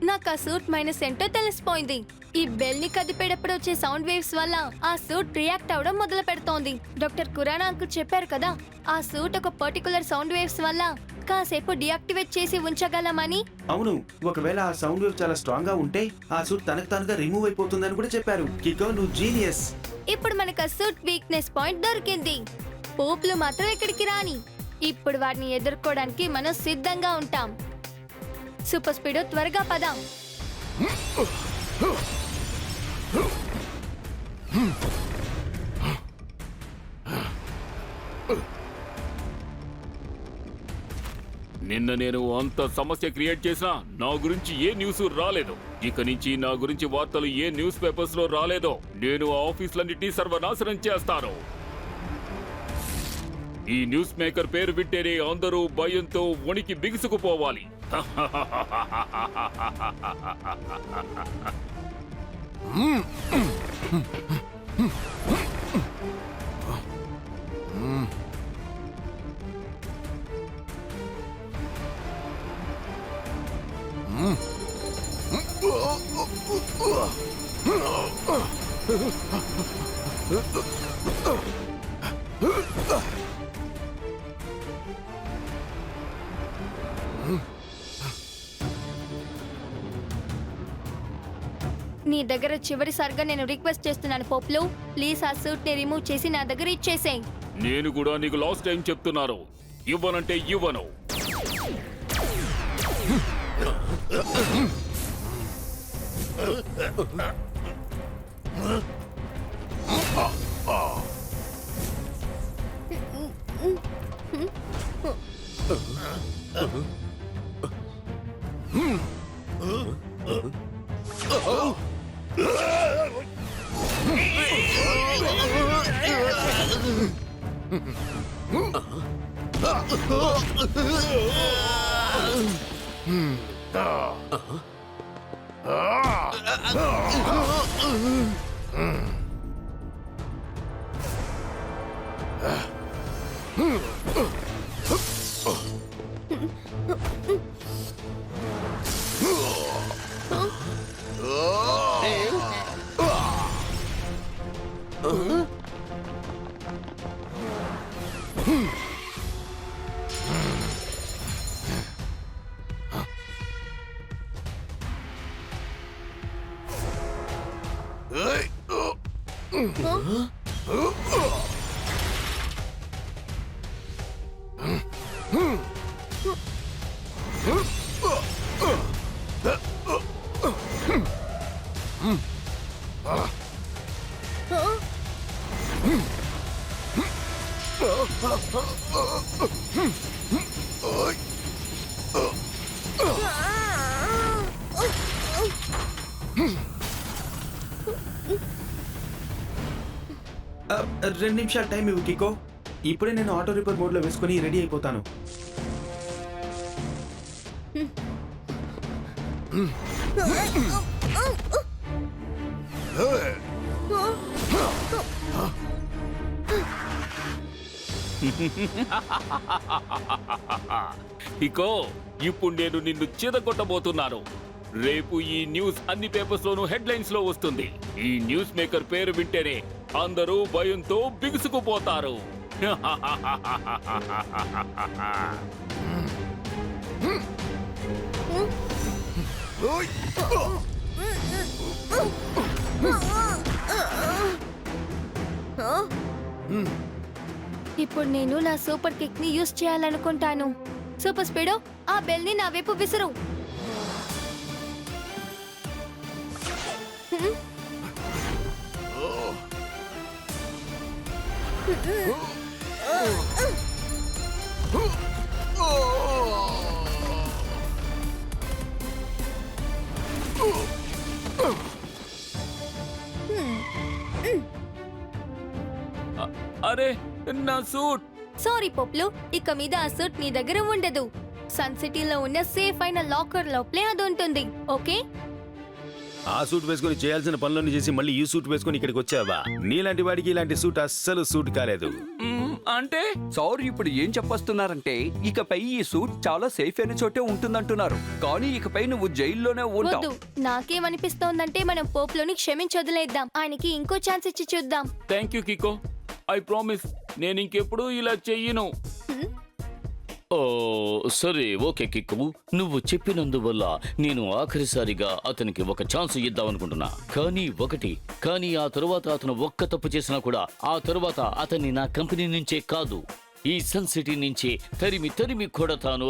నాకు ఆ సూట్ మైనస్ ఏంటో తెలిసిపోయింది. ఈ బెల్ ని కదిపేటప్పుడు వచ్చే సౌండ్ వేవ్స్ వల్ల ఆ సూట్ రియాక్ట్ అవడం మొదలు పెడుతోంది. డాక్టర్ ఖురానా అంకుల్ చెప్పారు కదా, ఆ సూట్ ఒక పర్టికులర్ సౌండ్ వేవ్స్ వల్ల కాసేపు డియాక్టివేట్ చేసి ఉంచగలమని. అవును, ఒకవేళ ఆ సౌండ్ వేవ్ చాలా స్ట్రాంగ్ గా ఉంటే ఆ సూట్ తనకు తానుగా రిమూవ్ అయిపోతుందని కూడా చెప్పారు. కికో, నువ్వు జీనియస్. ఇప్పుడు మనకు ఆ సూట్ వీక్నెస్ పాయింట్ దొరికింది. పోపులు మాత్రం ఇక్కడికి రాని. ఇప్పుడు వాటిని ఎదుర్కోవడానికి మనం సిద్ధంగా ఉంటాం. సూపర్ స్పీడ్, త్వరగా పద. నిన్న నేను అంత సమస్య క్రియేట్ చేసినా నా గురించి ఏ న్యూస్ రాలేదు. ఇక నుంచి నా గురించి వార్తలు ఏ న్యూస్ పేపర్స్ లో రాలేదో నేను ఆ ఆఫీసులన్నిటినీ సర్వనాశనం చేస్తాను. ఈ న్యూస్ మేకర్ పేరు వింటేనే అందరూ భయంతో వణికి బిగుసుకుపోవాలి. నీ దగ్గర చివరిసారిగా నేను రిక్వెస్ట్ చేస్తున్నాను పోప్లు, ప్లీజ్ ఆ సూట్ ని రిమూవ్ చేసి నా దగ్గర ఇచ్చేసేయ్. నేను కూడా నీకు లాస్ట్ టైం చెప్తున్నాను, ఇవ్వనంటే ఇవ్వను. 2 నిమిషాలు టైం ఇవ్వు కికో. ఇప్పుడే నేను ఆటో రిపేర్ మోడ్లో వేసుకొని రెడీ అయిపోతాను. ఇకో ఇప్పుడు నేను నిన్ను చిదగొట్టబోతున్నాను. రేపు ఈ న్యూస్ అన్ని పేపర్స్ లోనూ హెడ్లైన్స్ లో వస్తుంది. ఈ న్యూస్ మేకర్ పేరు వింటేనే అందరూ భయంతో బిగుసుకుపోతారు. ఇప్పుడు నేను నా సూపర్ కిక్ ని యూస్ చేయాలనుకుంటాను. సూపర్ స్పీడో, ఆ బెల్ ని నా వైపు విసురు. అరే నా సూట్! సారీ పోప్లు, ఇక మీద ఆ సూట్ నీ దగ్గర ఉండదు. సన్ సిటీలో ఉన్న సేఫ్ అయిన లాకర్ లోపలే అది ఉంటుంది. ఓకే? ఆ సూట్ వేసుకొని చేయాల్సిన పనులన్నీ చేసి మళ్ళీ ఈ సూట్ వేసుకొని ఇక్కడికి వచ్చావా? నీలాంటి వాడికి ఇలాంటి సూట్ అస్సలు సూట్ కాలేదు. అంటే సారీ, ఇప్పుడు ఏం చెప్పొస్తున్నారంటే ఇకపై ఈ సూట్ చాలా సేఫ్ అయిన చోటే ఉంటుందంటున్నారు. కానీ ఇకపై నువ్వు జైల్లోనే వద్దు, ఉంటావు. నాకేమనిపిస్తోందంటే మనం పోప్లోని క్షమించొదిలేద్దాం. ఆయనకి ఇంకో ఛాన్స్ ఇచ్చి చూద్దాం. థ్యాంక్ యూ కికో. ఐ ప్రామిస్ నేను ఇంకెప్పుడు ఇలా చెయ్యను. ఓ సరే, ఓకే కిక్కు, నువ్వు చెప్పినందువల్ల నేను ఆఖరిసారిగా అతనికి ఒక ఛాన్స్ ఇద్దామనుకుంటున్నా. కానీ ఆ తరువాత అతను ఒక్క తప్పు చేసినా కూడా ఆ తరువాత అతన్ని నా కంపెనీ నుంచే కాదు, ఈ సన్ సిటీ నుంచే తరిమి కొడతాను.